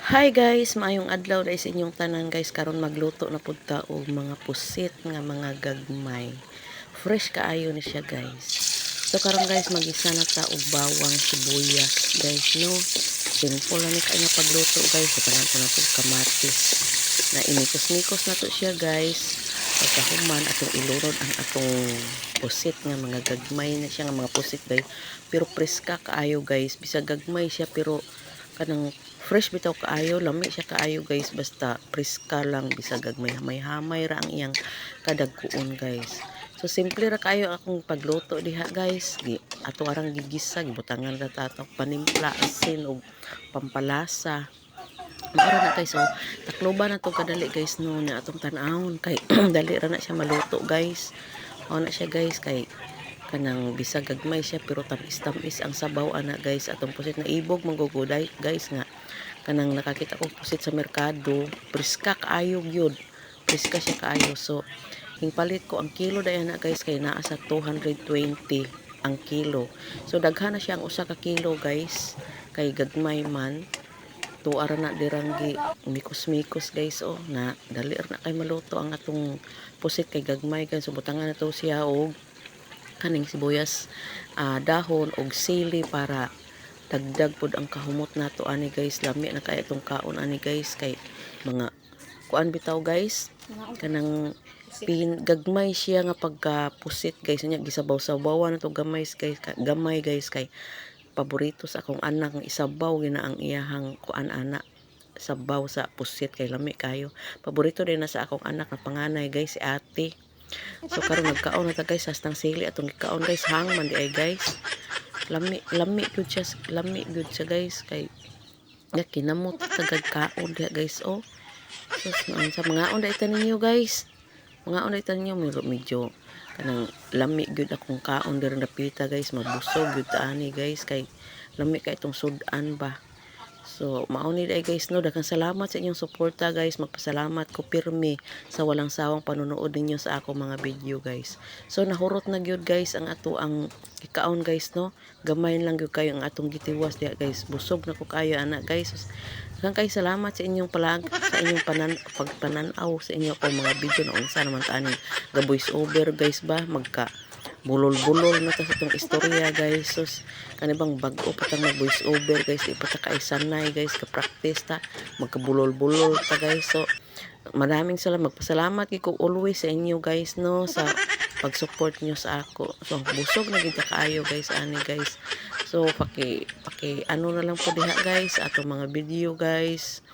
Hi guys, maayong adlaw dahil sa inyong tanan guys. Karon magluto na pud ta og mga pusit nga mga gagmay. Fresh kaayo ni siya guys. So karon guys, magisa na ta og bawang, sibuyas guys no. Simple lang ni kanya pagluto guys. Tanan ko na pud kamatis. Na inikos-nikos na to siya guys. Pagkahuman atong ilunod ang atong pusit nga mga gagmay na siya nga mga pusit guys. Pero preska kaayo guys. Bisa gagmay siya pero kanang fresh bitaw kaayo, lami siya kaayo guys, basta preska lang bisag may hamay ra ang iyang kadagkuon guys. So simple ra kaayo akong pagluto diha guys. Ato arang gigisa, gibutangan ra ta ato panimpla, asin ug pampalasa. Maura na guys, so takloban na to kadali guys no na atong tan-awon kay dali ra na siya maluto guys. O na siya guys kay kanang bisag gagmay siya pero tamis-tamis ang sabaw ana guys. Atong pusit na ibog mangguguday guys nga kanang nakakita ko pusit sa merkado, priska kaayo gyud, priska siya kaayo. So hingpalit ko ang kilo dayon na guys kay naa sa 220 ang kilo. So daghan na siya ang usa ka kilo guys kay gagmay man. Tuara na diranggi mikos-mikos guys na dali na kay maluto ang atong pusit kay gagmay guys. So butangan na to siya og kaning sibuyas, dahon og sili para dagdag pod ang kahumot nato ani guys. Lami na kay itong kaon ani guys kay mga kuan bitaw guys, kanang gagmay siya nga pagkapusit guys nya gisabaw-sabawan na to gamay guys kay paborito sa akong anak ng isabaw gina ang iyahang kuan ana sabaw sa pusit kay lami kayo. Paborito din na sa akong anak na panganay guys si ate. So karon nagkaon na ta guys hastang sili atong gikaon guys, hang man di ay guys. Lami gud siya guys kay kinamot tagad kaon diha guys so sa mga on dai ninyo guys, mga on dai ninyo medyo kanang lami gud akong kaon diri napita guys, mabusog gud ta ani guys kay lami kay itong sudan ba. So, mauni day guys no, daghang salamat sa inyong suporta guys. Magpasalamat ko pirmi sa walang sawang panonood ninyo sa ako mga video guys. So, nahurot na gyud guys ang ato ang ikaon guys no. Gamay lang gyud kayo ang atong gitiwas diha guys. Busog na ko kayo ana guys. Daghang kay salamat sa inyong sa inyong pagpananaw sa inyo ko mga video na unsa naman tani ga voice over guys ba magka bulol-bulol na ta sa itong istorya guys. Sus kanibang bag-o patang mag voice over guys, ipata ka isanay guys ka practice ta magkabulol-bulol ta guys. So maraming magpasalamat ko always sa inyo guys no sa pag-support nyo sa ako. So busog na gid kaayo guys ani guys. So paki ano na lang po diha guys ato mga video guys.